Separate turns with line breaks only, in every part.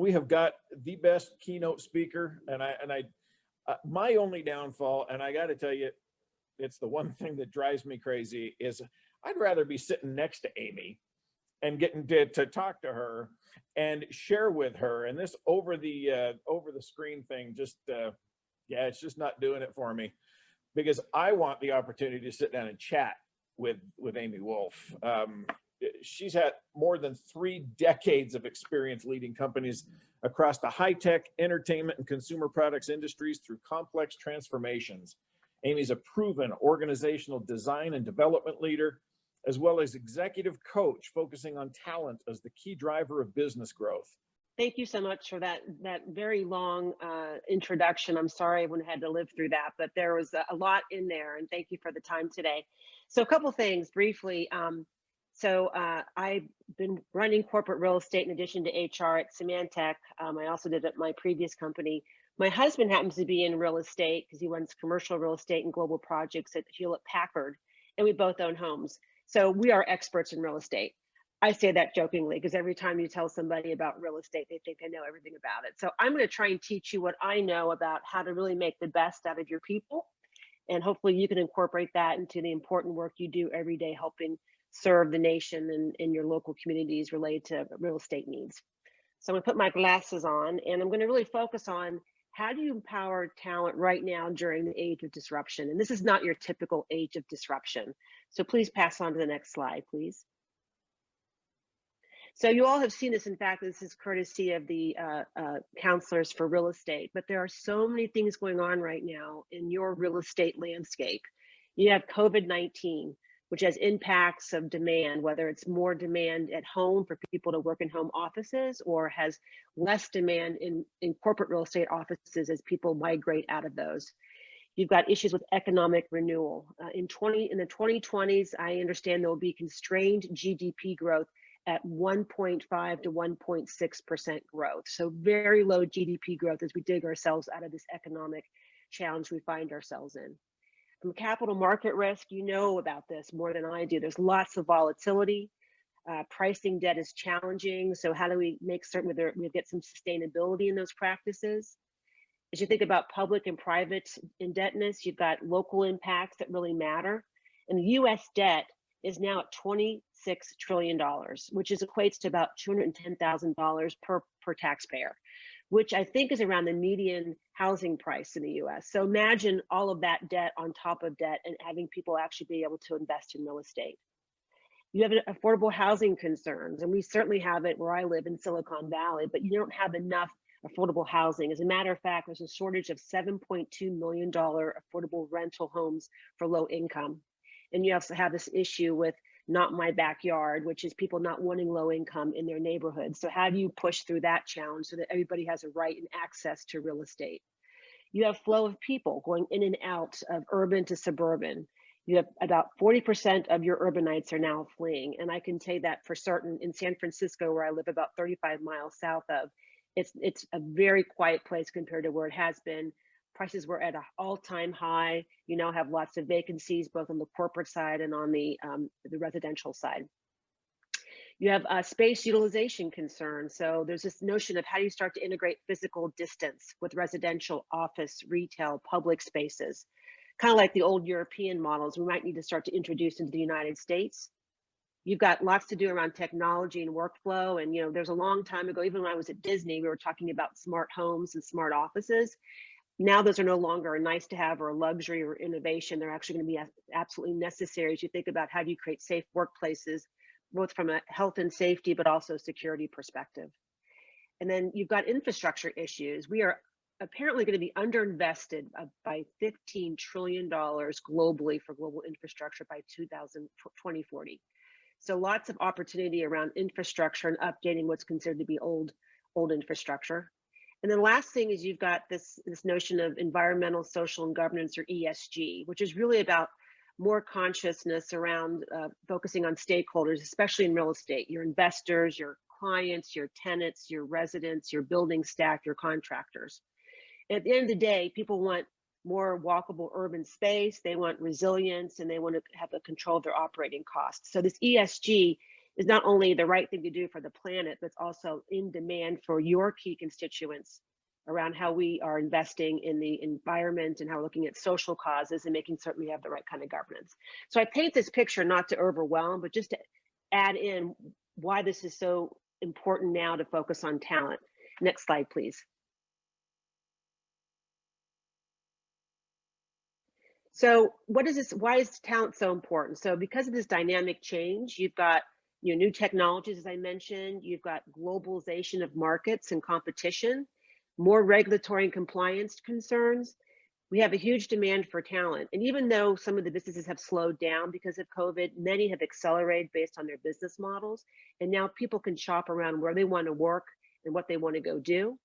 we have got the best keynote speaker, and my only downfall, and I got to tell you, it's the one thing that drives me crazy, is I'd rather be sitting next to Amy and getting to talk to her and share with her. And this over the screen thing, just yeah, it's just not doing it for me, because I want the opportunity to sit down and chat with Amy Wolf. She's had more than 3 decades of experience leading companies across the high-tech, entertainment, and consumer products industries through complex transformations. Amy's a proven organizational design and development leader, as well as executive coach, focusing on talent as the key driver of business growth.
Thank you so much for that very long introduction. I'm sorry everyone had to live through that, but there was a lot in there, and thank you for the time today. So a couple things briefly. I've been running corporate real estate in addition to HR at Symantec. I also did it at my previous company. My husband happens to be in real estate because he runs commercial real estate and global projects at Hewlett Packard, and we both own homes. So we are experts in real estate. I say that jokingly because every time you tell somebody about real estate, they think they know everything about it. So I'm going to try and teach you what I know about how to really make the best out of your people. And hopefully you can incorporate that into the important work you do every day, helping serve the nation and in your local communities related to real estate needs. So I'm going to put my glasses on, and I'm going to really focus on how do you empower talent right now during the age of disruption. And this is not your typical age of disruption. So please pass on to the next slide, please. So you all have seen this. In fact, this is courtesy of the counselors for real estate, but there are so many things going on right now in your real estate landscape. You have COVID-19, which has impacts of demand, whether it's more demand at home for people to work in home offices, or has less demand in corporate real estate offices as people migrate out of those. You've got issues with economic renewal. In the 2020s, I understand there will be constrained GDP growth at 1.5 to 1.6% growth. So very low GDP growth as we dig ourselves out of this economic challenge we find ourselves in. From capital market risk, you know about this more than I do. There's lots of volatility. Pricing debt is challenging. So how do we make certain we get some sustainability in those practices? As you think about public and private indebtedness, you've got local impacts that really matter. And the US debt is now at $26 trillion, which equates to about $210,000 per taxpayer, which I think is around the median housing price in the US. So imagine all of that debt on top of debt and having people actually be able to invest in real estate. You have affordable housing concerns, and we certainly have it where I live in Silicon Valley, but you don't have enough affordable housing. As a matter of fact, there's a shortage of $7.2 million affordable rental homes for low income. And you also have this issue with not my backyard, which is people not wanting low income in their neighborhood. So how do you push through that challenge so that everybody has a right and access to real estate? You have flow of people going in and out of urban to suburban. You have about 40% of your urbanites are now fleeing. And I can say that for certain in San Francisco, where I live about 35 miles south of, it's a very quiet place compared to where it has been. Prices were at an all-time high. You now have lots of vacancies, both on the corporate side and on the residential side. You have space utilization concerns. So there's this notion of how do you start to integrate physical distance with residential, office, retail, public spaces, kind of like the old European models we might need to start to introduce into the United States. You've got lots to do around technology and workflow. And there's a long time ago, even when I was at Disney, we were talking about smart homes and smart offices. Now those are no longer a nice to have or a luxury or innovation. They're actually going to be absolutely necessary as you think about how do you create safe workplaces, both from a health and safety, but also security perspective. And then you've got infrastructure issues. We are apparently going to be underinvested by $15 trillion globally for global infrastructure by 2040. So lots of opportunity around infrastructure and updating what's considered to be old infrastructure. And then the last thing is you've got this notion of environmental, social, and governance, or ESG, which is really about more consciousness around focusing on stakeholders, especially in real estate, your investors, your clients, your tenants, your residents, your building staff, your contractors. And at the end of the day, people want more walkable urban space, they want resilience, and they want to have the control of their operating costs. So this ESG is not only the right thing to do for the planet, but it's also in demand for your key constituents around how we are investing in the environment and how we're looking at social causes and making certain we have the right kind of governance. So I paint this picture not to overwhelm, but just to add in why this is so important now to focus on talent. Next slide, please. So what is this? Why is talent so important? So because of this dynamic change, you've got new technologies, as I mentioned, you've got globalization of markets and competition, more regulatory and compliance concerns. We have a huge demand for talent. And even though some of the businesses have slowed down because of COVID, many have accelerated based on their business models. And now people can shop around where they want to work and what they want to go do.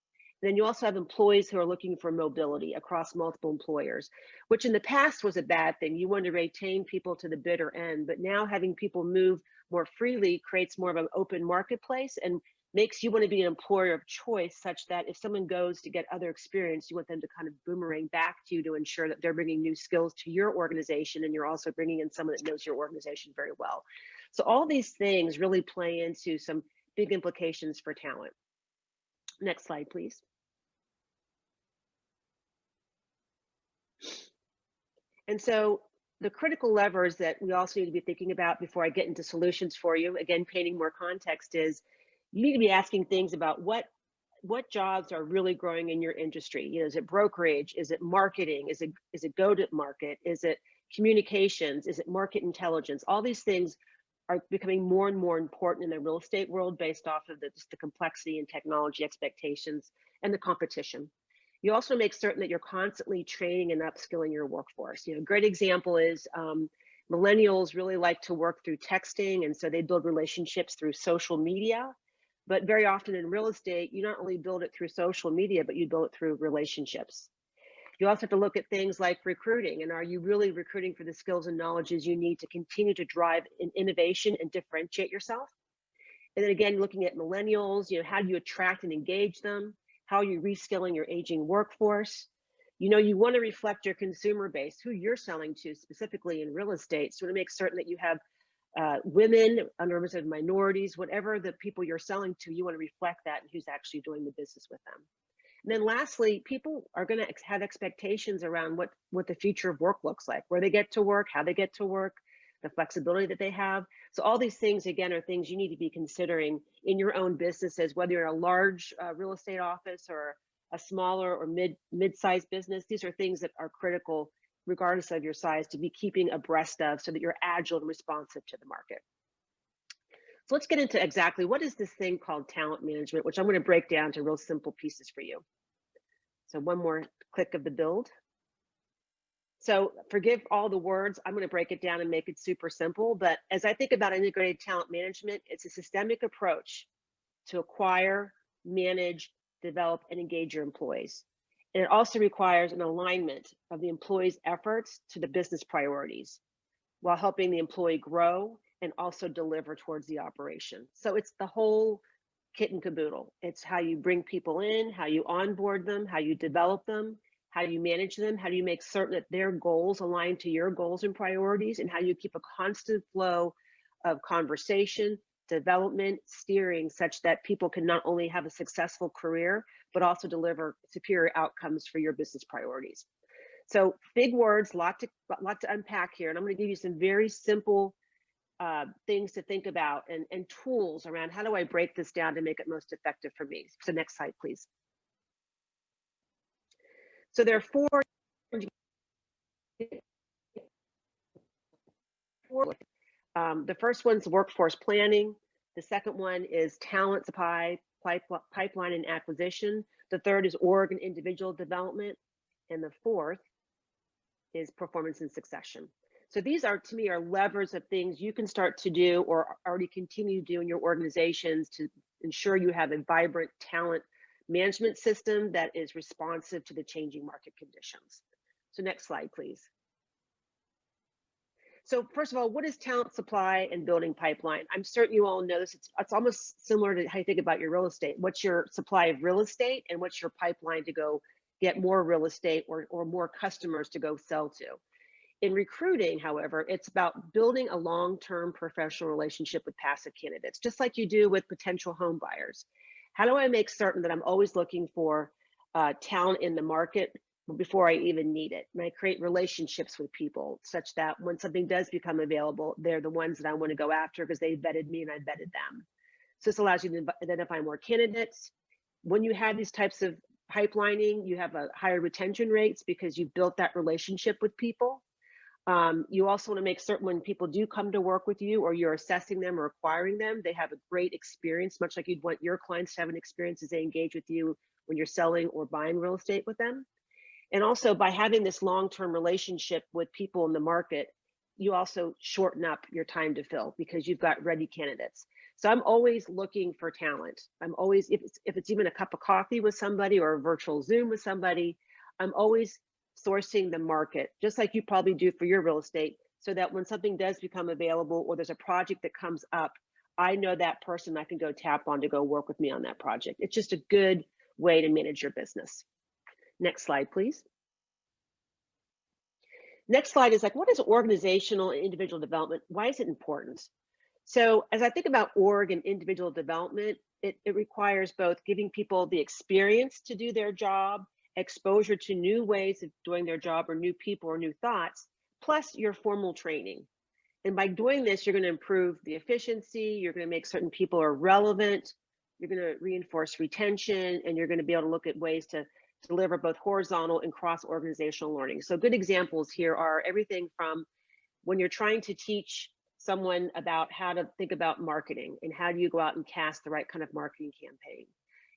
And then you also have employees who are looking for mobility across multiple employers, which in the past was a bad thing. You wanted to retain people to the bitter end, but now having people move more freely creates more of an open marketplace and makes you want to be an employer of choice, such that if someone goes to get other experience, you want them to kind of boomerang back to you to ensure that they're bringing new skills to your organization, and you're also bringing in someone that knows your organization very well. So all these things really play into some big implications for talent. Next slide, please. And so the critical levers that we also need to be thinking about before I get into solutions for you, again, painting more context, is you need to be asking things about what jobs are really growing in your industry. Is it brokerage? Is it marketing? Is it go-to-market? Is it communications? Is it market intelligence? All these things are becoming more and more important in the real estate world based off of just the complexity and technology expectations and the competition. You also make certain that you're constantly training and upskilling your workforce. A great example is millennials really like to work through texting, and so they build relationships through social media. But very often in real estate, you not only build it through social media, but you build it through relationships. You also have to look at things like recruiting, and are you really recruiting for the skills and knowledges you need to continue to drive innovation and differentiate yourself? And then again, looking at millennials, how do you attract and engage them? How are you reskilling your aging workforce? You want to reflect your consumer base, who you're selling to specifically in real estate. So to make certain that you have women, underrepresented minorities, whatever the people you're selling to, you want to reflect that and who's actually doing the business with them. And then lastly, people are going to have expectations around what the future of work looks like, where they get to work, how they get to work, the flexibility that they have. So all these things, again, are things you need to be considering in your own businesses, whether you're a large real estate office or a smaller or mid-sized business. These are things that are critical regardless of your size to be keeping abreast of, so that you're agile and responsive to the market. So let's get into exactly what is this thing called talent management, which I'm going to break down to real simple pieces for you. So one more click of the build. So forgive all the words, I'm going to break it down and make it super simple. But as I think about integrated talent management, it's a systemic approach to acquire, manage, develop, and engage your employees. And it also requires an alignment of the employee's efforts to the business priorities while helping the employee grow and also deliver towards the operation. So it's the whole kit and caboodle. It's how you bring people in, how you onboard them, how you develop them, how you manage them, how do you make certain that their goals align to your goals and priorities, and how you keep a constant flow of conversation, development, steering, such that people can not only have a successful career, but also deliver superior outcomes for your business priorities. So big words, lot to unpack here. And I'm going to give you some very simple things to think about and tools around how do I break this down to make it most effective for me. So next slide, please. So there are four. The first one's workforce planning. The second one is talent supply, pipeline and acquisition. The third is org and individual development. And the fourth is performance and succession. So these are, to me, are levers of things you can start to do or already continue to do in your organizations to ensure you have a vibrant talent management system that is responsive to the changing market conditions. So next slide, please. So first of all, what is talent supply and building pipeline? I'm certain you all know this. It's almost similar to how you think about your real estate. What's your supply of real estate and what's your pipeline to go get more real estate or more customers to go sell to? In recruiting, however, it's about building a long-term professional relationship with passive candidates, just like you do with potential home buyers. How do I make certain that I'm always looking for talent in the market before I even need it? And I create relationships with people such that when something does become available, they're the ones that I want to go after because they vetted me and I vetted them. So this allows you to identify more candidates. When you have these types of pipelining, you have a higher retention rates because you built that relationship with people. You also want to make certain when people do come to work with you or you're assessing them or acquiring them, they have a great experience, much like you'd want your clients to have an experience as they engage with you when you're selling or buying real estate with them. And also by having this long-term relationship with people in the market, you also shorten up your time to fill because you've got ready candidates. So I'm always looking for talent. I'm always, if it's even a cup of coffee with somebody or a virtual Zoom with somebody, I'm always sourcing the market, just like you probably do for your real estate, so that when something does become available or there's a project that comes up, I know that person I can go tap on to go work with me on that project. It's just a good way to manage your business. Next slide, please. Next slide is like, what is organizational and individual development? Why is it important? So as I think about org and individual development, it requires both giving people the experience to do their job, exposure to new ways of doing their job or new people or new thoughts, plus your formal training. And by doing this, you're going to improve the efficiency, you're going to make certain people are relevant, you're going to reinforce retention, and you're going to be able to look at ways to deliver both horizontal and cross-organizational learning. So good examples here are everything from when you're trying to teach someone about how to think about marketing and how do you go out and cast the right kind of marketing campaign.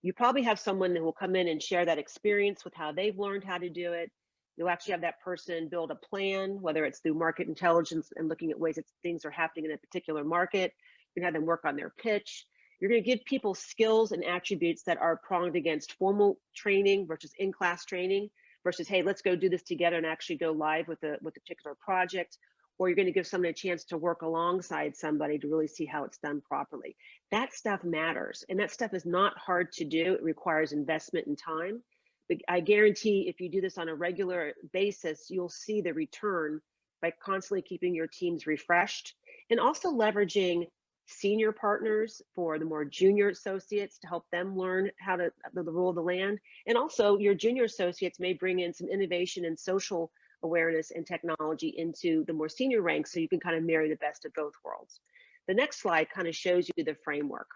You probably have someone that will come in and share that experience with how they've learned how to do it. You'll actually have that person build a plan, whether it's through market intelligence and looking at ways that things are happening in a particular market. You're gonna have them work on their pitch. You're gonna give people skills and attributes that are pronged against formal training versus in-class training versus, hey, let's go do this together and actually go live with a particular project. Or you're going to give someone a chance to work alongside somebody to really see how it's done properly. That stuff matters, and that stuff is not hard to do. It requires investment and time. But I guarantee if you do this on a regular basis, you'll see the return by constantly keeping your teams refreshed and also leveraging senior partners for the more junior associates to help them learn how to the rule of the land. And also your junior associates may bring in some innovation and social awareness and technology into the more senior ranks so you can kind of marry the best of both worlds. The next slide kind of shows you the framework.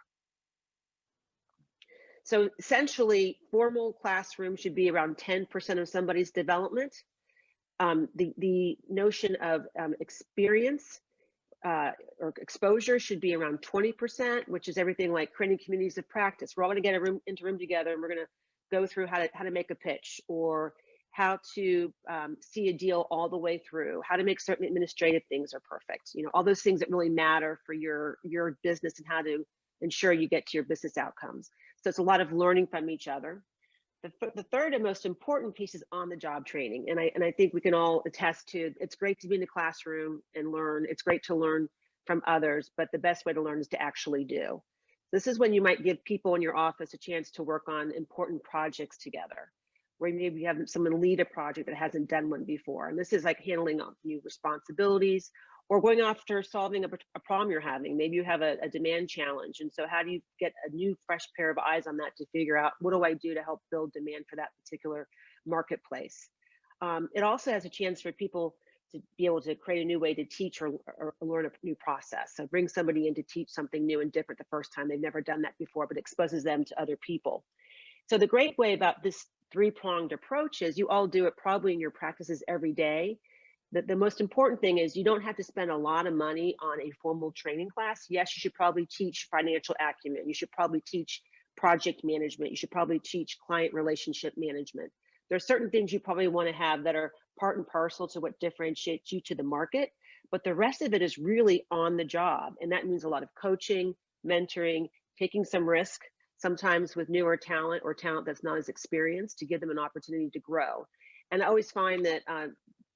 So essentially, formal classroom should be around 10% of somebody's development. The notion of experience or exposure should be around 20%, which is everything like creating communities of practice. We're all going to get into room together and we're going to go through how to make a pitch, or how to see a deal all the way through, how to make certain administrative things are perfect. You know, all those things that really matter for your business and how to ensure you get to your business outcomes. So it's a lot of learning from each other. The third and most important piece is on the job training. And I think we can all attest to, it's great to be in the classroom and learn. It's great to learn from others, but the best way to learn is to actually do. This is when you might give people in your office a chance to work on important projects together, where maybe you have someone lead a project that hasn't done one before. And this is like handling new responsibilities or going after solving a problem you're having. Maybe you have a demand challenge. And so how do you get a new fresh pair of eyes on that to figure out, what do I do to help build demand for that particular marketplace? It also has a chance for people to be able to create a new way to teach or learn a new process. So bring somebody in to teach something new and different the first time. They've never done that before, but exposes them to other people. So the great way about this three-pronged approach is you all do it probably in your practices every day. The most important thing is you don't have to spend a lot of money on a formal training class. Yes, you should probably teach financial acumen. You should probably teach project management. You should probably teach client relationship management. There are certain things you probably want to have that are part and parcel to what differentiates you to the market, but the rest of it is really on the job. And that means a lot of coaching, mentoring, taking some risk, sometimes with newer talent or talent that's not as experienced, to give them an opportunity to grow. And I always find that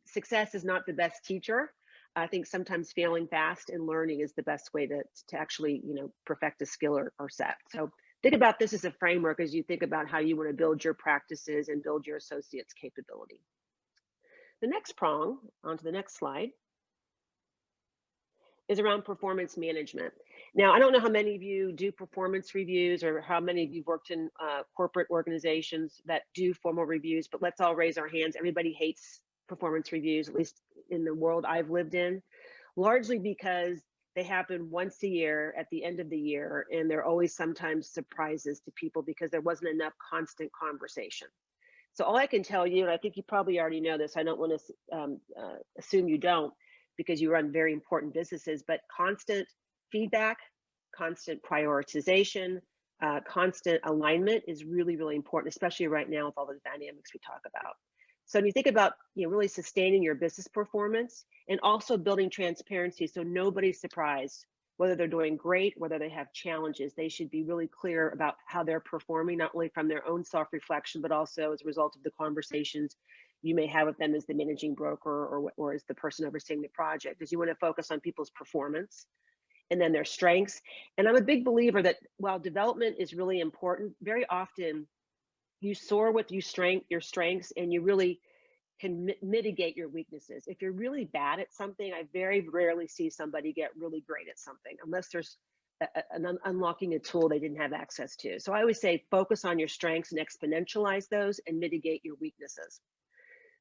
success is not the best teacher. I think sometimes failing fast and learning is the best way to actually, perfect a skill or set. So think about this as a framework as you think about how you want to build your practices and build your associates' capability. The next prong, onto the next slide, is around performance management. Now, I don't know how many of you do performance reviews or how many of you worked in corporate organizations that do formal reviews, but let's all raise our hands. Everybody hates performance reviews, at least in the world I've lived in, largely because they happen once a year at the end of the year, and they're always sometimes surprises to people because there wasn't enough constant conversation. So all I can tell you, and I think you probably already know this, I don't want to assume you don't, because you run very important businesses, but constant feedback, constant prioritization, constant alignment is really, really important, especially right now with all the dynamics we talk about. So when you think about really sustaining your business performance and also building transparency so nobody's surprised whether they're doing great, whether they have challenges, they should be really clear about how they're performing, not only from their own self-reflection, but also as a result of the conversations you may have with them as the managing broker or as the person overseeing the project, because you want to focus on people's performance and then their strengths. And I'm a big believer that while development is really important, very often you soar with your strengths and you really can mitigate your weaknesses. If you're really bad at something, I very rarely see somebody get really great at something unless there's unlocking a tool they didn't have access to. So I always say focus on your strengths and exponentialize those and mitigate your weaknesses.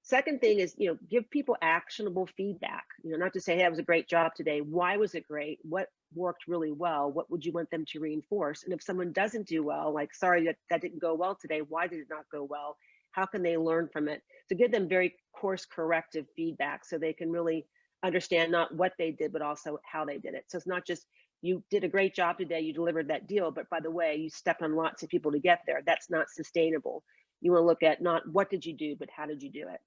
Second thing is, give people actionable feedback, not to say, hey, that was a great job today. Why was it great? What worked really well? What would you want them to reinforce? And if someone doesn't do well, like, sorry, that didn't go well today. Why did it not go well? How can they learn from it? To give them very course corrective feedback so they can really understand not what they did, but also how they did it. So it's not just, you did a great job today, you delivered that deal, but by the way, you stepped on lots of people to get there. That's not sustainable. You want to look at not what did you do, but how did you do it?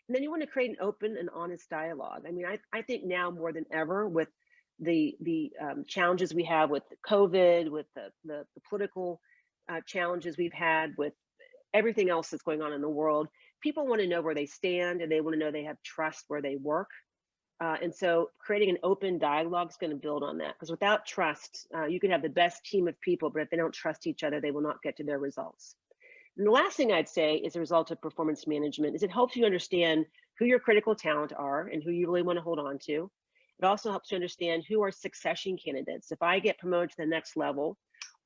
And then you want to create an open and honest dialogue. I mean, I think now more than ever with the challenges we have with COVID, with the political challenges we've had, with everything else that's going on in the world, people want to know where they stand and they want to know they have trust where they work. And so creating an open dialogue is going to build on that, because without trust, you can have the best team of people, but if they don't trust each other, they will not get to their results. And the last thing I'd say is a result of performance management is it helps you understand who your critical talent are and who you really want to hold on to. It also helps you understand who are succession candidates. If I get promoted to the next level,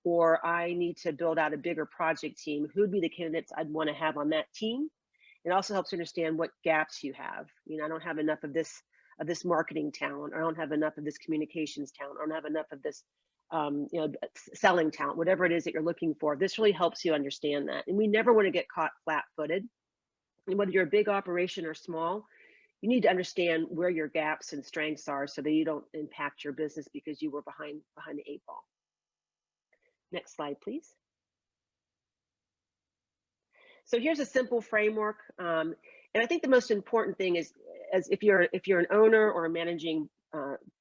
or I need to build out a bigger project team, who'd be the candidates I'd want to have on that team? It also helps you understand what gaps you have. I don't have enough of this marketing talent, or I don't have enough of this communications talent, or I don't have enough of this selling talent, whatever it is that you're looking for. This really helps you understand that. And we never want to get caught flat-footed. And whether you're a big operation or small, you need to understand where your gaps and strengths are so that you don't impact your business because you were behind the 8 ball. Next slide, please. So here's a simple framework. And I think the most important thing is, as if you're an owner or a managing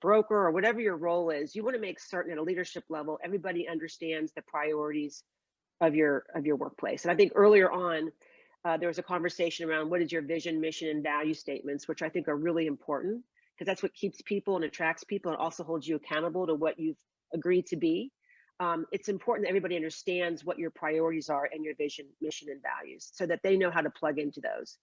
broker or whatever your role is, you want to make certain at a leadership level, everybody understands the priorities of your workplace. And I think earlier on, there was a conversation around what is your vision, mission, and value statements, which I think are really important, because that's what keeps people and attracts people and also holds you accountable to what you've agreed to be. It's important that everybody understands what your priorities are and your vision, mission, and values so that they know how to plug into those.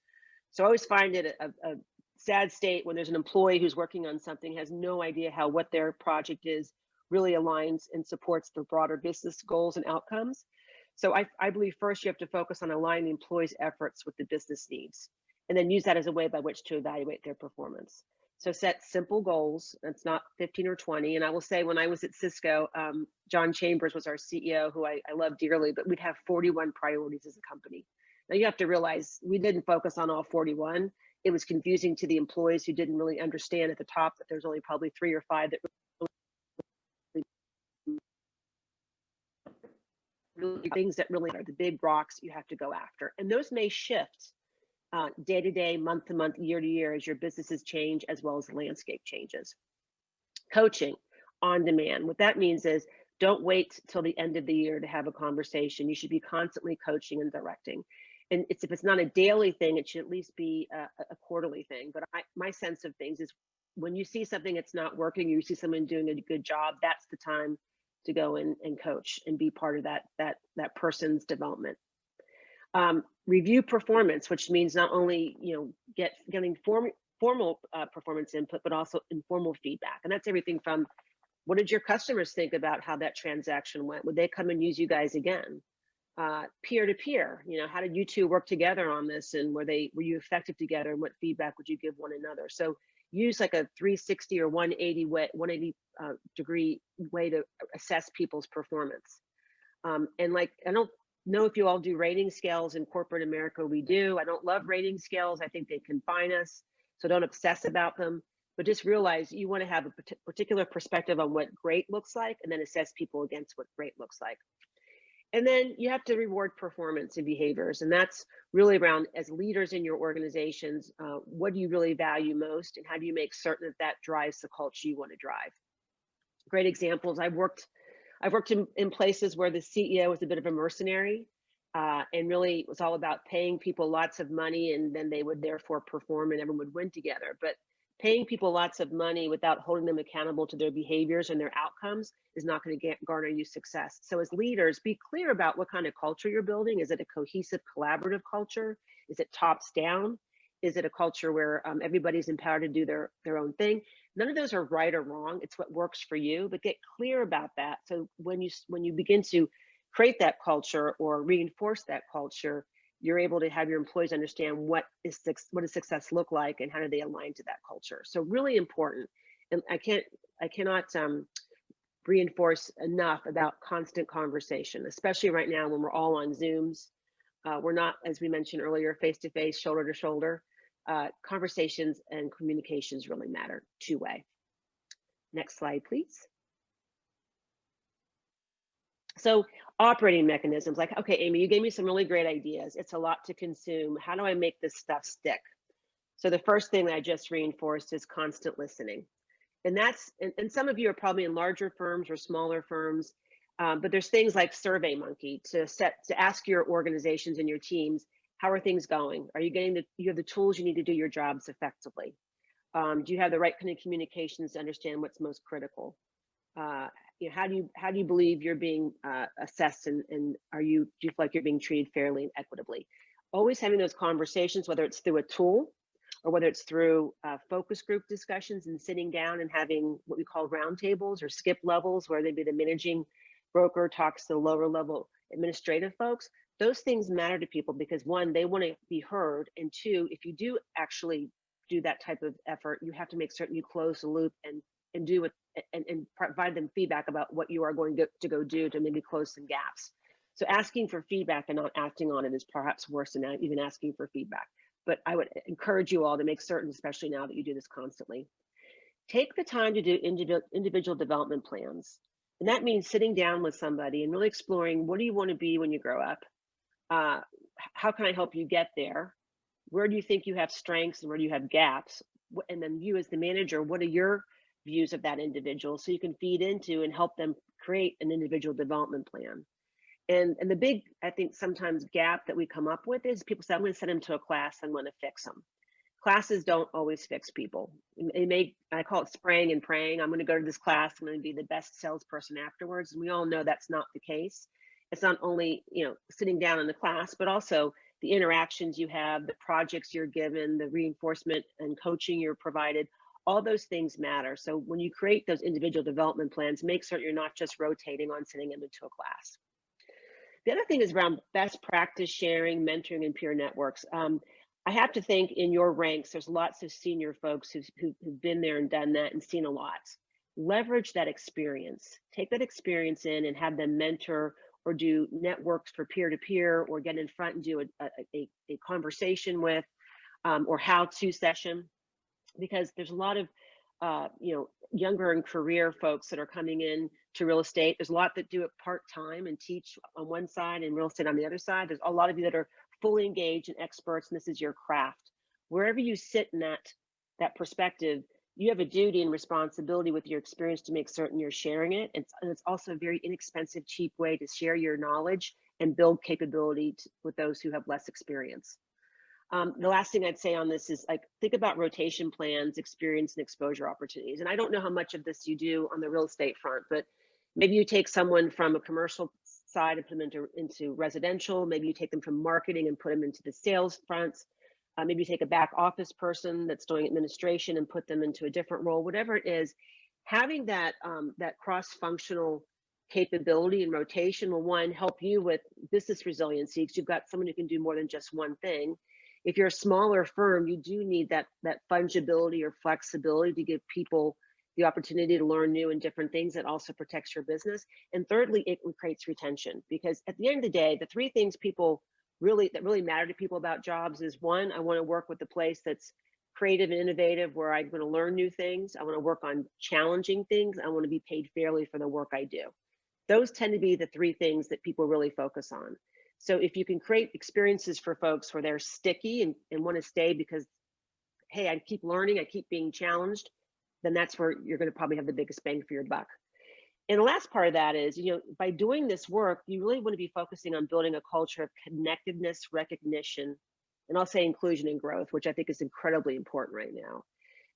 So I always find it a sad state when there's an employee who's working on something, has no idea how what their project is really aligns and supports the broader business goals and outcomes. So I believe first you have to focus on aligning the employee's efforts with the business needs, and then use that as a way by which to evaluate their performance. So set simple goals. It's not 15 or 20. And I will say, when I was at Cisco, John Chambers was our CEO, who I love dearly, but we'd have 41 priorities as a company. Now you have to realize we didn't focus on all 41. It was confusing to the employees who didn't really understand at the top that there's only probably 3 or 5 that really things that really are the big rocks you have to go after. And those may shift day to day, month to month, year to year as your businesses change, as well as the landscape changes. Coaching on demand. What that means is don't wait till the end of the year to have a conversation. You should be constantly coaching and directing. And if it's not a daily thing, it should at least be a quarterly thing. But my sense of things is when you see something that's not working, you see someone doing a good job, that's the time to go in and coach and be part of that person's development. Review performance, which means not only getting formal performance input, but also informal feedback. And that's everything from, what did your customers think about how that transaction went? Would they come and use you guys again? Peer to peer, how did you two work together on this, and were you effective together, and what feedback would you give one another? So use like a 360 or 180 degree way to assess people's performance. And like, I don't know if you all do rating scales in corporate America. We do. I don't love rating scales. I think they confine us, so don't obsess about them. But just realize you want to have a particular perspective on what great looks like, and then assess people against what great looks like. And then you have to reward performance and behaviors. And that's really around, as leaders in your organizations, what do you really value most, and how do you make certain that that drives the culture you want to drive? Great examples. I've worked in places where the CEO was a bit of a mercenary, and really was all about paying people lots of money, and then they would therefore perform and everyone would win together. But paying people lots of money without holding them accountable to their behaviors and their outcomes is not going to garner you success. So as leaders, be clear about what kind of culture you're building. Is it a cohesive, collaborative culture? Is it tops down? Is it a culture where everybody's empowered to do their own thing? None of those are right or wrong. It's what works for you, but get clear about that. So when you begin to create that culture or reinforce that culture, you're able to have your employees understand what does success look like, and how do they align to that culture. So really important. And I cannot reinforce enough about constant conversation, especially right now when we're all on Zooms. We're not, as we mentioned earlier, face to face, shoulder to shoulder. Conversations and communications really matter, two-way. Next slide, please. So operating mechanisms, like, okay, Amy, you gave me some really great ideas. It's a lot to consume. How do I make this stuff stick? So the first thing that I just reinforced is constant listening. And that's, and some of you are probably in larger firms or smaller firms, but there's things like SurveyMonkey to ask your organizations and your teams, how are things going? Are you getting you have the tools you need to do your jobs effectively? Do you have the right kind of communications to understand what's most critical? How do you believe you're being assessed, and do you feel like you're being treated fairly and equitably? Always having those conversations, whether it's through a tool or whether it's through focus group discussions and sitting down and having what we call roundtables or skip levels, where maybe the managing broker talks to the lower level administrative folks. Those things matter to people because, one, they want to be heard, and two, if you do actually do that type of effort, you have to make certain you close the loop and do it and provide them feedback about what you are going to go do to maybe close some gaps. So asking for feedback and not acting on it is perhaps worse than even asking for feedback. But I would encourage you all to make certain, especially now that you do this constantly, take the time to do individual development plans. And that means sitting down with somebody and really exploring, what do you want to be when you grow up? How can I help you get there? Where do you think you have strengths and where do you have gaps? And then you as the manager, what are your views of that individual, so you can feed into and help them create an individual development plan. And the big, I think, sometimes gap that we come up with is people say, I'm going to send them to a class, I'm going to fix them. Classes don't always fix people. I call it spraying and praying. I'm going to go to this class, I'm going to be the best salesperson afterwards. And we all know that's not the case. It's not only, sitting down in the class, but also the interactions you have, the projects you're given, the reinforcement and coaching you're provided. All those things matter. So when you create those individual development plans, make certain you're not just rotating on sending them into a class. The other thing is around best practice sharing, mentoring, and peer networks. I have to think in your ranks, there's lots of senior folks who've been there and done that and seen a lot. Leverage that experience. Take that experience in and have them mentor or do networks for peer-to-peer, or get in front and do a conversation with, or how-to session. Because there's a lot of younger and career folks that are coming in to real estate. There's a lot that do it part-time and teach on one side and real estate on the other side. There's a lot of you that are fully engaged and experts, and this is your craft. Wherever you sit in that perspective, you have a duty and responsibility with your experience to make certain you're sharing it. And it's also a very inexpensive, cheap way to share your knowledge and build capability with those who have less experience. The last thing I'd say on this is, think about rotation plans, experience, and exposure opportunities. And I don't know how much of this you do on the real estate front, but maybe you take someone from a commercial side and put them into residential. Maybe you take them from marketing and put them into the sales fronts. Maybe you take a back office person that's doing administration and put them into a different role. Whatever it is, having that that cross-functional capability and rotation will, one, help you with business resiliency because you've got someone who can do more than just one thing. If you're a smaller firm, you do need that fungibility or flexibility to give people the opportunity to learn new and different things. That also protects your business. And thirdly, it creates retention, because at the end of the day, the three things that really matter to people about jobs is, one, I want to work with a place that's creative and innovative where I'm going to learn new things. I want to work on challenging things. I want to be paid fairly for the work I do. Those tend to be the three things that people really focus on. So if you can create experiences for folks where they're sticky and want to stay because, hey, I keep learning, I keep being challenged, then that's where you're going to probably have the biggest bang for your buck. And the last part of that is, by doing this work, you really want to be focusing on building a culture of connectedness, recognition, and I'll say inclusion and growth, which I think is incredibly important right now.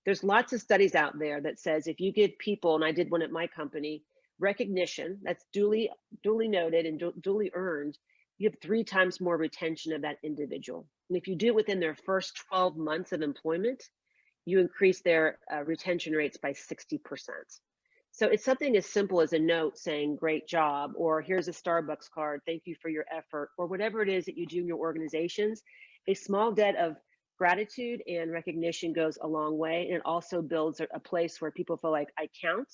There's lots of studies out there that says if you give people, and I did one at my company, recognition that's duly noted and duly earned, you have 3 times more retention of that individual. And if you do it within their first 12 months of employment, you increase their retention rates by 60%. So it's something as simple as a note saying, great job, or here's a Starbucks card, thank you for your effort, or whatever it is that you do in your organizations. A small debt of gratitude and recognition goes a long way. And it also builds a place where people feel like I count.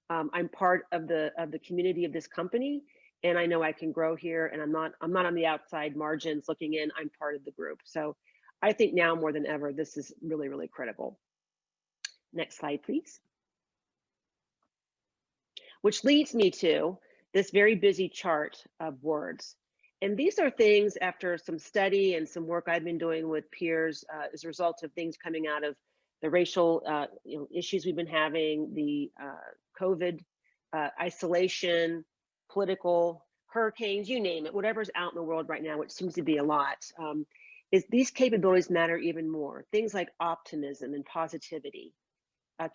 I'm part of the community of this company, and I know I can grow here, and I'm not on the outside margins looking in. I'm part of the group. So I think now more than ever, this is really, really critical. Next slide, please. Which leads me to this very busy chart of words. And these are things after some study and some work I've been doing with peers as a result of things coming out of the racial issues we've been having, the COVID, isolation, political, hurricanes, you name it, whatever's out in the world right now, which seems to be a lot, is these capabilities matter even more. Things like optimism and positivity,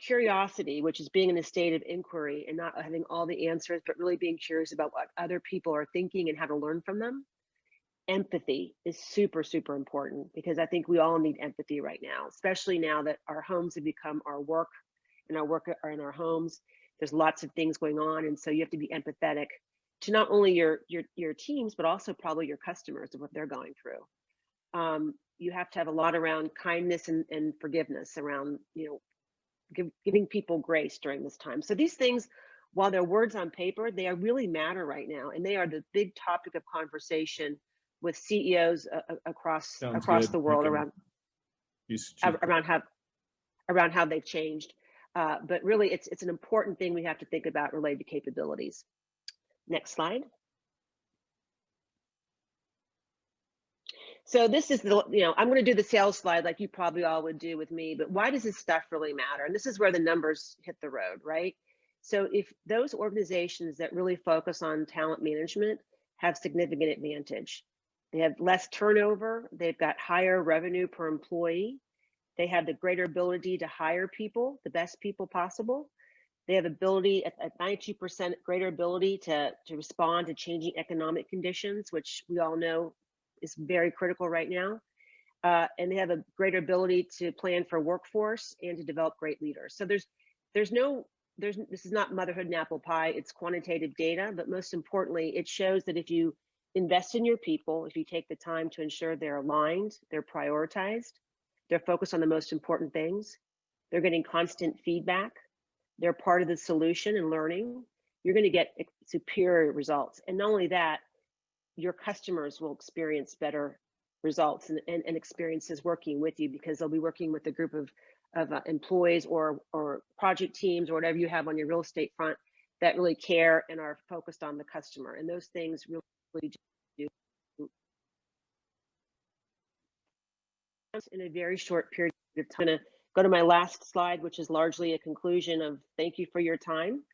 curiosity, which is being in a state of inquiry and not having all the answers, but really being curious about what other people are thinking and how to learn from them. Empathy is super, super important, because I think we all need empathy right now, especially now that our homes have become our work and our work are in our homes. There's lots of things going on. And so you have to be empathetic to not only your teams, but also probably your customers and what they're going through. You have to have a lot around kindness and forgiveness, around, giving people grace during this time. So these things, while they're words on paper, they really matter right now. And they are the big topic of conversation with CEOs across the world around how they've changed. But really, it's an important thing we have to think about related to capabilities. Next slide. So this is I'm going to do the sales slide like you probably all would do with me, but why does this stuff really matter? And this is where the numbers hit the road, right? So if those organizations that really focus on talent management have significant advantage, they have less turnover, they've got higher revenue per employee, they have the greater ability to hire people, the best people possible. They have ability at 92% greater ability to respond to changing economic conditions, which we all know is very critical right now. And they have a greater ability to plan for workforce and to develop great leaders. So this is not motherhood and apple pie, it's quantitative data, but most importantly, it shows that if you invest in your people, if you take the time to ensure they're aligned, they're prioritized, they're focused on the most important things, they're getting constant feedback, they're part of the solution and learning, you're going to get superior results. And not only that, your customers will experience better results and experiences working with you, because they'll be working with a group of employees or project teams or whatever you have on your real estate front that really care and are focused on the customer. And those things really do in a very short period of time. I'm going to go to my last slide, which is largely a conclusion of thank you for your time.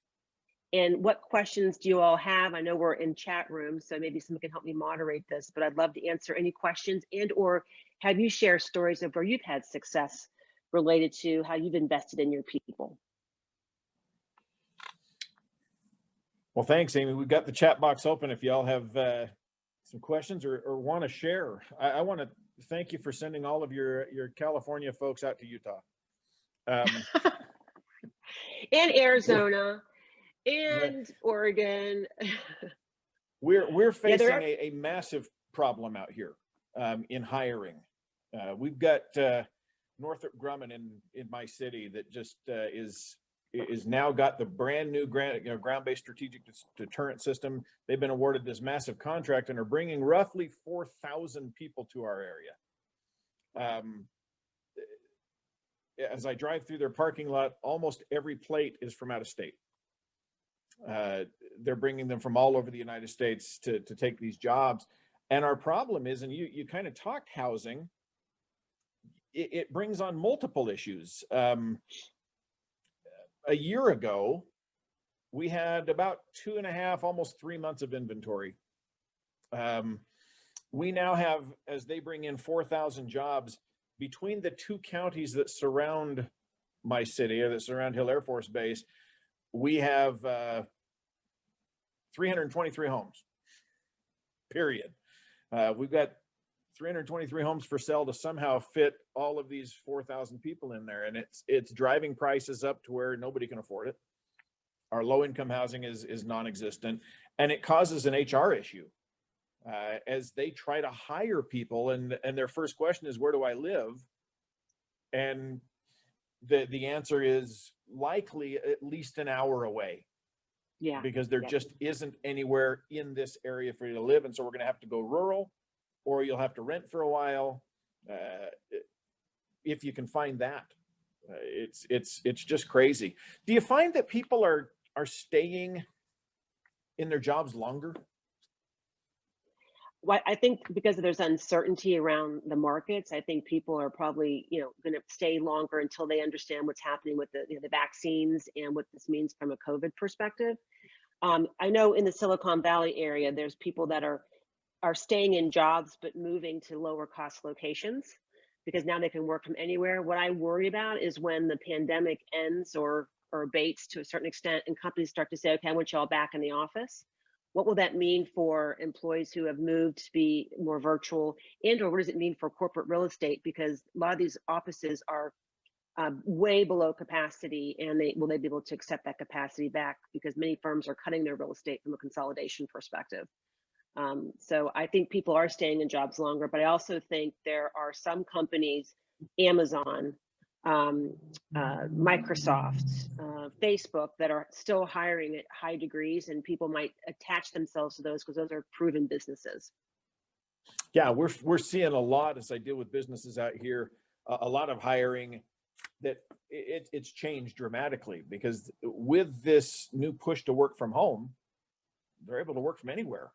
And what questions do you all have? I know we're in chat room, so maybe someone can help me moderate this, but I'd love to answer any questions and or have you share stories of where you've had success related to how you've invested in your people.
Well, thanks, Amy. We've got the chat box open if y'all have some questions or want to share. I want to thank you for sending all of your California folks out to Utah.
And Arizona and Oregon.
We're facing
yeah,
a massive problem out here in hiring. We've got Northrop Grumman in my city that just is now got the brand new ground-based strategic deterrent system. They've been awarded this massive contract and are bringing roughly 4,000 people to our area. As I drive through their parking lot, almost every plate is from out of state. They're bringing them from all over the United States to take these jobs. And our problem is, and you kind of talked housing, it brings on multiple issues. A year ago, we had about 2.5, almost 3 months of inventory. We now have, as they bring in 4,000 jobs, between the 2 counties that surround my city, or that surround Hill Air Force Base, we have 323 homes, period. We've got 323 homes for sale to somehow fit all of these 4,000 people in there. And it's driving prices up to where nobody can afford it. Our low income housing is non-existent, and it causes an HR issue. As they try to hire people and their first question is, where do I live? And the answer is likely at least an hour away.
Yeah.
Because there just isn't anywhere in this area for you to live. And so we're going to have to go rural, or you'll have to rent for a while. If you can find that, it's just crazy. Do you find that people are staying in their jobs longer?
Well, I think because there's uncertainty around the markets, I think people are probably, going to stay longer until they understand what's happening with the vaccines and what this means from a COVID perspective. I know in the Silicon Valley area, there's people that are staying in jobs but moving to lower cost locations because now they can work from anywhere. What I worry about is when the pandemic ends or abates to a certain extent and companies start to say, okay, I want you all back in the office. What will that mean for employees who have moved to be more virtual, and or what does it mean for corporate real estate? Because a lot of these offices are way below capacity, and will they be able to accept that capacity back? Because many firms are cutting their real estate from a consolidation perspective. So I think people are staying in jobs longer, but I also think there are some companies, Amazon, Microsoft, Facebook, that are still hiring at high degrees, and people might attach themselves to those because those are proven businesses.
Yeah, we're seeing a lot as I deal with businesses out here, a lot of hiring that it's changed dramatically because with this new push to work from home, they're able to work from anywhere.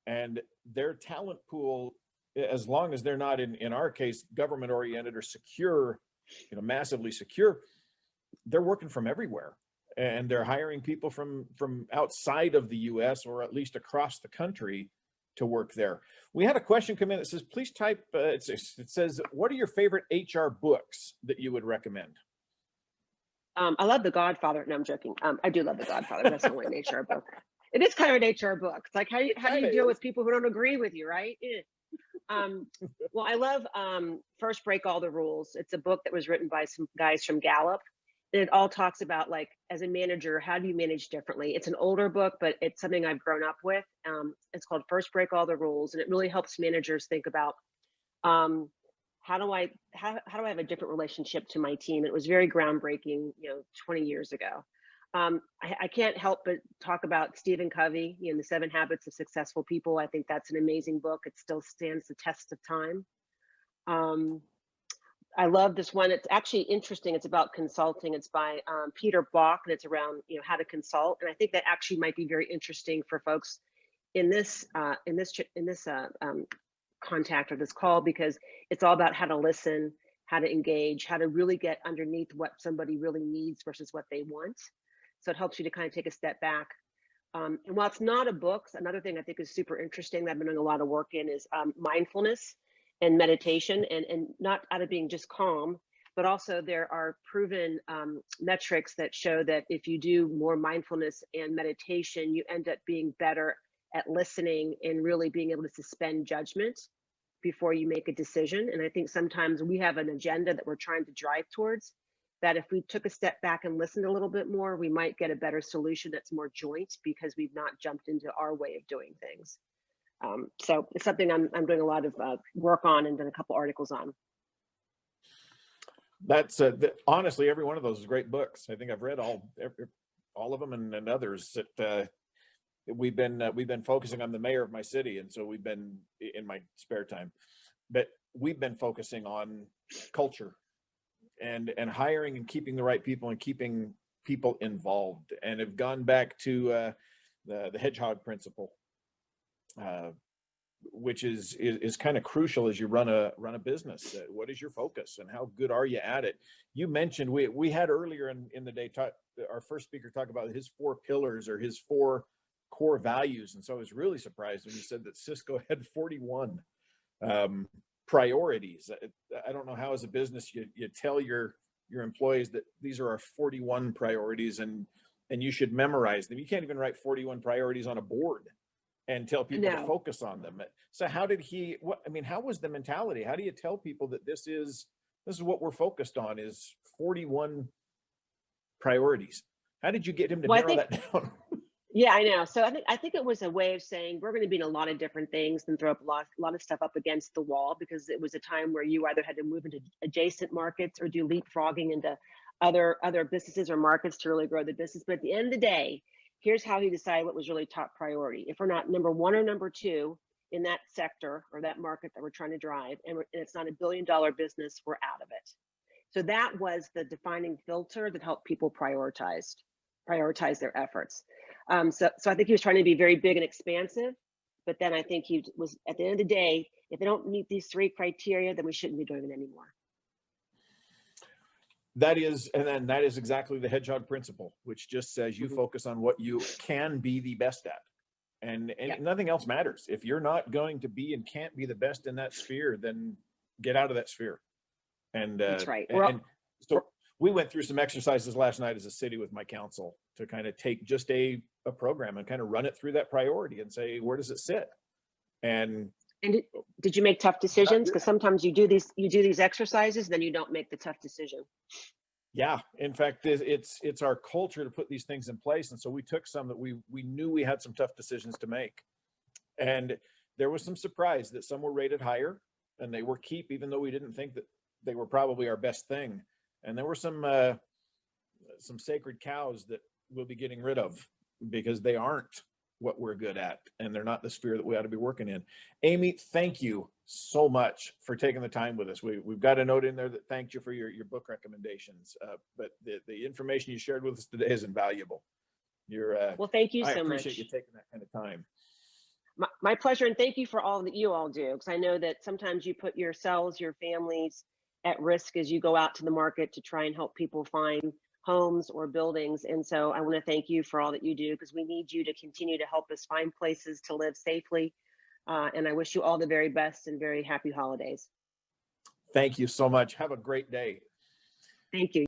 And their talent pool, as long as they're not in our case, government oriented or secure, massively secure, they're working from everywhere. And they're hiring people from outside of the US or at least across the country to work there. We had a question come in that says, please type, it says, what are your favorite HR books that you would recommend?
I love The Godfather. No, I'm joking. I do love The Godfather. That's only an HR book. It is kind of an HR book. It's like, how do you deal with people who don't agree with you, right? Well, I love First Break All the Rules. It's a book that was written by some guys from Gallup. And it all talks about, like, as a manager, how do you manage differently? It's an older book, but it's something I've grown up with. It's called First Break All the Rules, and it really helps managers think about how do I have a different relationship to my team? It was very groundbreaking, 20 years ago. I can't help but talk about Stephen Covey, The 7 Habits of Successful People. I think that's an amazing book. It still stands the test of time. I love this one. It's actually interesting. It's about consulting. It's by Peter Block, and it's around how to consult. And I think that actually might be very interesting for folks in this contact or this call, because it's all about how to listen, how to engage, how to really get underneath what somebody really needs versus what they want. So it helps you to kind of take a step back. And while it's not a book, another thing I think is super interesting that I've been doing a lot of work in is mindfulness and meditation, and not out of being just calm, but also there are proven metrics that show that if you do more mindfulness and meditation, you end up being better at listening and really being able to suspend judgment before you make a decision. And I think sometimes we have an agenda that we're trying to drive towards, that if we took a step back and listened a little bit more, we might get a better solution that's more joint because we've not jumped into our way of doing things. So it's something I'm doing a lot of work on and done a couple articles on.
That's honestly, every one of those is great books. I think I've read all of them, and others that we've been focusing. I'm the mayor of my city, and so we've been in my spare time, but we've been focusing on culture and hiring and keeping the right people and keeping people involved, and have gone back to the hedgehog principle, which is kind of crucial as you run a business. What is your focus and how good are you at it? You mentioned we had earlier in the day our first speaker talk about his 4 pillars or his 4 core values, and so I was really surprised when you said that Cisco had 41 priorities. I don't know how as a business you tell your employees that these are our 41 priorities and you should memorize them. You can't even write 41 priorities on a board and tell people to focus on them. So how did how was the mentality? How do you tell people that this is what we're focused on, is 41 priorities? How did you get him to narrow that down?
Yeah, I know. So I think it was a way of saying we're going to be in a lot of different things and throw up a lot of stuff up against the wall, because it was a time where you either had to move into adjacent markets or do leapfrogging into other businesses or markets to really grow the business. But at the end of the day, here's how he decided what was really top priority. If we're not number 1 or number 2 in that sector or that market that we're trying to drive, and it's not $1 billion business, we're out of it. So that was the defining filter that helped people prioritize their efforts. So I think he was trying to be very big and expansive, but then I think he was, at the end of the day, if they don't meet these 3 criteria, then we shouldn't be doing it anymore.
That is exactly the hedgehog principle, which just says you focus on what you can be the best at, and nothing else matters. If you're not going to be and can't be the best in that sphere, then get out of that sphere. And
that's right.
And so we went through some exercises last night as a city with my council to kind of take just a program and kind of run it through that priority and say, where does it sit? And
did you make tough decisions? Because sometimes you do these exercises, then you don't make the tough decision.
Yeah, in fact, it's our culture to put these things in place, and so we took some that we knew we had some tough decisions to make, and there was some surprise that some were rated higher and they were keep, even though we didn't think that they were probably our best thing, and there were some sacred cows that we'll be getting rid of because they aren't what we're good at, and they're not the sphere that we ought to be working in. Amy, thank you so much for taking the time with us. We've got a note in there that thanked you for your book recommendations, but the information you shared with us today is invaluable.
Well, thank you so much.
I appreciate you taking that kind of time.
My pleasure, and thank you for all that you all do, because I know that sometimes you put yourselves, your families at risk as you go out to the market to try and help people find homes or buildings. And so I want to thank you for all that you do, because we need you to continue to help us find places to live safely. And I wish you all the very best and very happy holidays.
Thank you so much. Have a great day.
Thank you.